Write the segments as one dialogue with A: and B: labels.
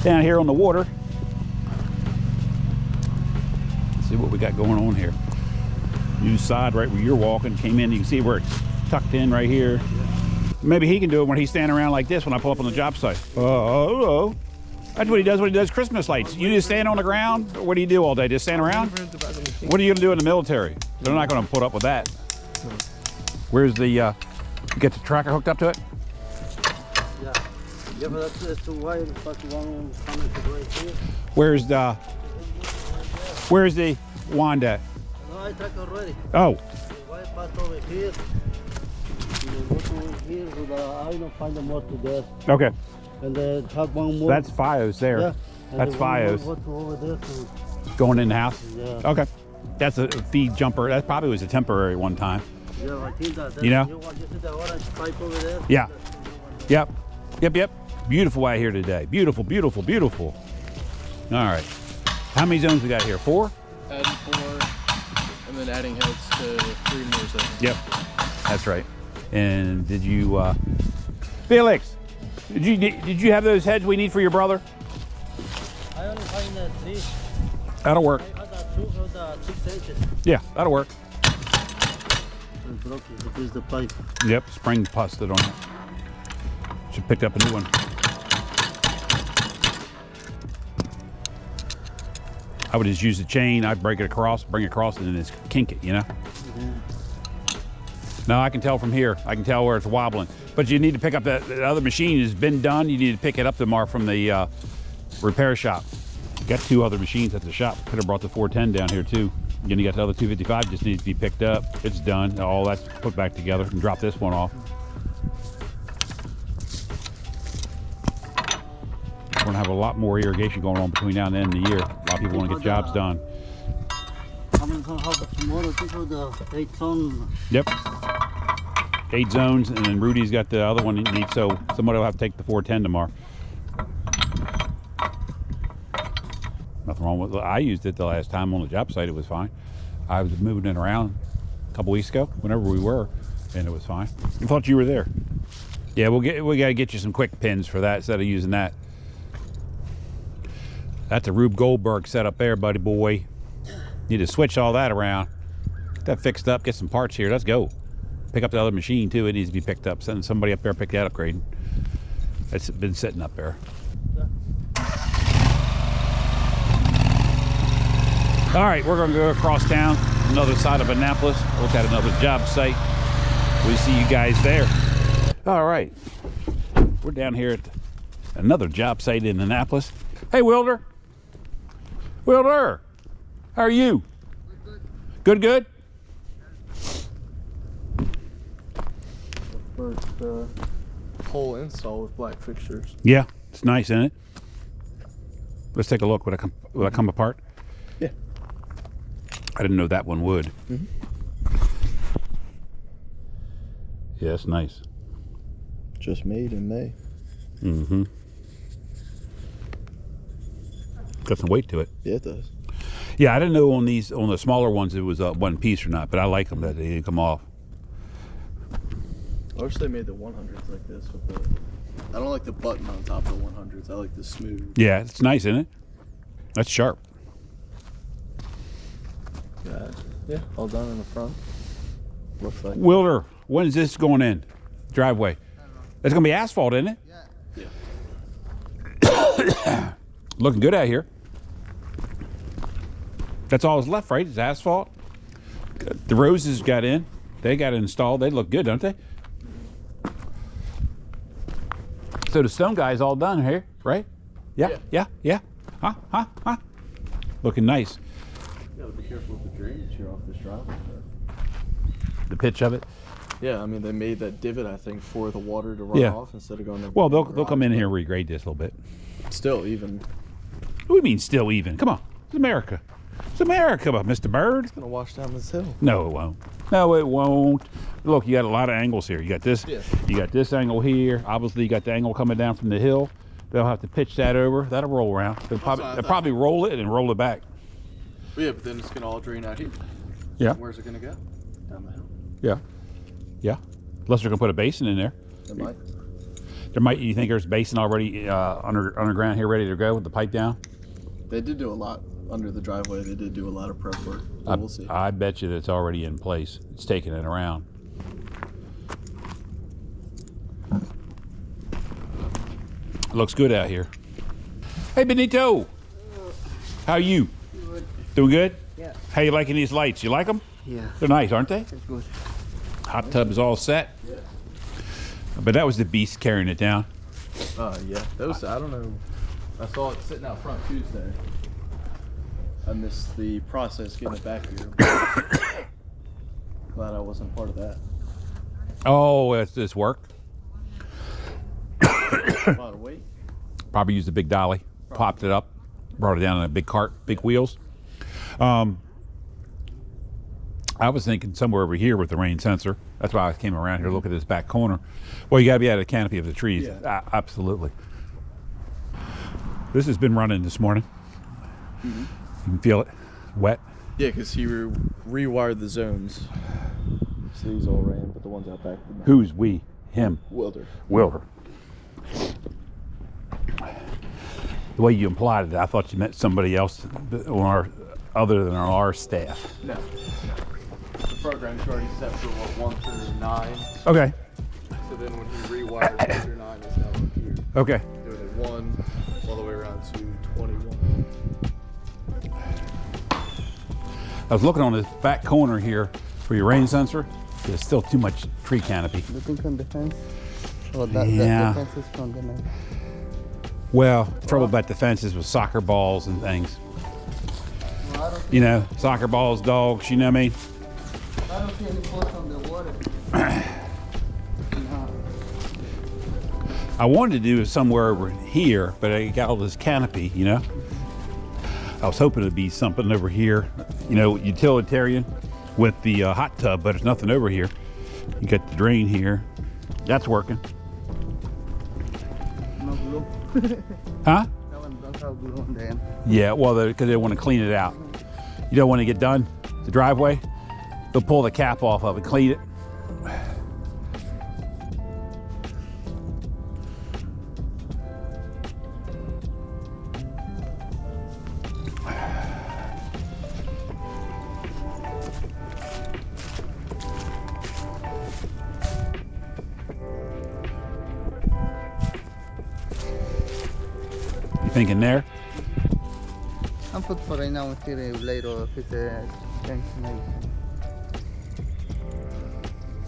A: down here on the water. Let's see what we got going on here. New side right where you're walking, came in, you can see where it's tucked in right here. Maybe he can do it when he's standing around like this when I pull up on the job site. Oh. That's what he does when he does Christmas lights. You just stand on the ground, or what do you do all day? Just stand around? What are you gonna do in the military? They're not gonna put up with that. Where's the, you get the tracker hooked up to it?
B: Yeah. Yeah, but that's the wire, but one coming to right here.
A: Where's the wand at?
B: No, I took already.
A: Oh.
B: The wire passed over here. You go to over here, so I don't find the more to there.
A: Okay.
B: And then have one more.
A: That's FiOS there.
B: Yeah.
A: That's FiOS.
B: Go to over there to...
A: Going in the house?
B: Yeah.
A: Okay. That's a feed jumper. That probably was a temporary one time.
B: Yeah, I think that.
A: You know?
B: You see the orange pipe over there?
A: Yeah. Yep. Beautiful out here today. Beautiful. All right. How many zones we got here? 4?
C: Adding 4, and then adding heads to 3 more zones.
A: Yep. That's right. And did you, Felix? Did you have those heads we need for your brother?
B: I only find that 3.
A: That'll work.
B: I got 2 of the 6 inches.
A: Yeah, that'll work.
B: And broken. It is the pipe.
A: Yep, spring busted on it. Should pick up a new one. I would just use the chain, I'd break it across, bring it across, and then just kink it, you know? Now I can tell from here, I can tell where it's wobbling. But you need to pick up the other machine has been done. You need to pick it up tomorrow from the repair shop. Got 2 other machines at the shop. Could have brought the 410 down here too. Then you got the other 255, just needs to be picked up. It's done, all that's put back together, and drop this one off. We're gonna have a lot more irrigation going on between now and the end of the year. A lot of people want to get jobs done.
B: I'm going to have tomorrow people the 8 ton.
A: Yep. 8 zones, and then Rudy's got the other one he needs, so somebody will have to take the 410 tomorrow. Nothing wrong with it. I used it the last time on the job site, it was fine. I was moving it around a couple weeks ago, whenever we were, and it was fine. I thought you were there. Yeah, we got to get you some quick pins for that instead of using that. That's a Rube Goldberg setup there, buddy boy. Need to switch all that around. Get that fixed up, get some parts here, let's go. Pick up the other machine too, it needs to be picked up. Send somebody up there, pick that up, Graydon. It's been sitting up there. All right, we're gonna go across town, another side of Annapolis, look at another job site. We'll see you guys there. All right, we're down here at another job site in Annapolis. Hey, Wilder. Wilder, how are you? Good.
C: First whole install with black fixtures.
A: Yeah, it's nice, isn't it? Let's take a look. Would I come apart?
C: Yeah.
A: I didn't know that one would.
C: Mm-hmm.
A: Yeah, it's nice.
C: Just made in May.
A: Mm-hmm. Got some weight to it.
C: Yeah, it does.
A: Yeah, I didn't know on the smaller ones it was one piece or not, but I like them that they didn't come off.
C: I wish they made the 100s like this with the. I don't like the button on top of the 100s. I like the smooth.
A: Yeah, it's nice, isn't it? That's sharp.
C: Yeah, all done in the front. Looks like.
A: Wilder, when is this going in? Driveway. It's gonna be asphalt, isn't it?
C: Yeah.
A: Looking good out here. That's all that's left, right? Is asphalt. The roses got in. They got installed. They look good, don't they? So the stone guy is all done here, right? Yeah. Huh? Looking nice.
C: You gotta be careful with the drainage here off this driveway.
A: The pitch of it.
C: Yeah, I mean they made that divot I think for the water to run off instead of going.
A: Well, they'll come in here and regrade this a little bit.
C: Still even.
A: What do you mean still even? Come on, it's America. It's America, Mr. Bird.
C: It's gonna wash down this hill.
A: No, it won't. No, it won't. Look, you got a lot of angles here. You got this.
C: Yeah.
A: You got this angle here. Obviously, you got the angle coming down from the hill. They'll have to pitch that over. That'll roll around. They'll probably roll it and roll it back.
C: Yeah, but then it's gonna all drain out here.
A: Yeah.
C: Where's it gonna go? Down the hill.
A: Yeah. Unless they're gonna put a basin in there.
C: It might.
A: You think there's basin already underground here ready to go with the pipe down?
C: They did do a lot under the driveway. They did do a lot of prep work. But we'll see.
A: I bet you that it's already in place. It's taking it around. It looks good out here. Hey, Benito. How are you?
B: Good.
A: Doing good?
B: Yeah.
A: How you liking these lights? You like them?
B: Yeah.
A: They're nice, aren't they?
B: It's good.
A: Hot tub is all set.
C: Yeah.
A: But that was the beast carrying it down.
C: Yeah. Those, I don't know. I saw it sitting out front Tuesday. I missed the process getting it back here. Glad I wasn't part of that.
A: Oh, it's this work.
C: A lot of weight.
A: Probably used a big dolly, popped it up, brought it down in a big cart, big wheels. I was thinking somewhere over here with the rain sensor. That's why I came around here to look at this back corner. Well, you got to be out of the canopy of the trees.
C: Yeah.
A: Absolutely. This has been running this morning.
C: Mm-hmm.
A: You can feel it, wet.
C: Yeah, because he rewired the zones. So these all ran, but the ones out back.
A: Who's we? Him.
C: Wilder.
A: Wilder. The way you implied it, I thought you meant somebody else other than our staff.
C: No. The program's already set for 1 through 9.
A: Okay.
C: So then when he rewired 1 through 9, it's now up here.
A: Okay.
C: Doing it 1 all the way around to 21.
A: I was looking on this back corner here for your rain sensor. There's still too much tree canopy.
B: Looking from defense? Oh, that
A: Yeah.
B: defense is from the night.
A: Well, trouble about the fences with soccer balls and things.
B: No, I don't
A: You know, soccer balls, dogs, you know what I mean?
B: I don't see any balls on the water. No.
A: I wanted to do it somewhere over here, but I got all this canopy, you know? I was hoping it'd be something over here, you know, utilitarian with the hot tub, but there's nothing over here. You got the drain here. That's working.
B: No glue.
A: Huh?
B: That one does have glue on the end.
A: Yeah, well, because they want to clean it out. You don't want to get done, the driveway, they'll pull the cap off of it, clean it. You thinking there?
B: I'm put for right now until later if it's a change maybe.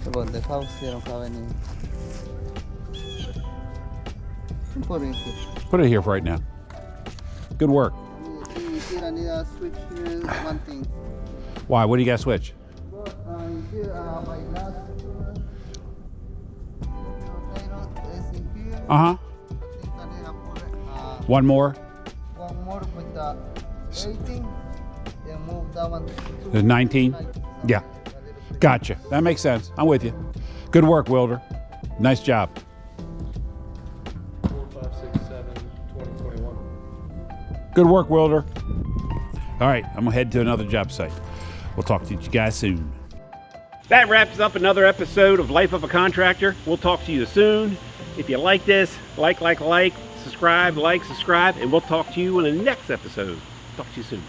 B: About the house, they don't have any. I'm putting it here.
A: Put it here for right now. Good work.
B: Here I need a switch here, one thing.
A: Why? What do you got to switch?
B: But here my last potato is in here.
A: Uh-huh.
B: I think I need to put
A: One more?
B: one more with the 18, then move that one to
A: The 19? Yeah. Gotcha. That makes sense. I'm with you. Good work, Wilder. Nice job.
C: 4, 5, 6, 7, 20, 21.
A: Good work, Wilder. All right, I'm gonna head to another job site. We'll talk to you guys soon. That wraps up another episode of Life of a Contractor. We'll talk to you soon. If you like this, like, subscribe, and we'll talk to you in the next episode. Talk to you soon.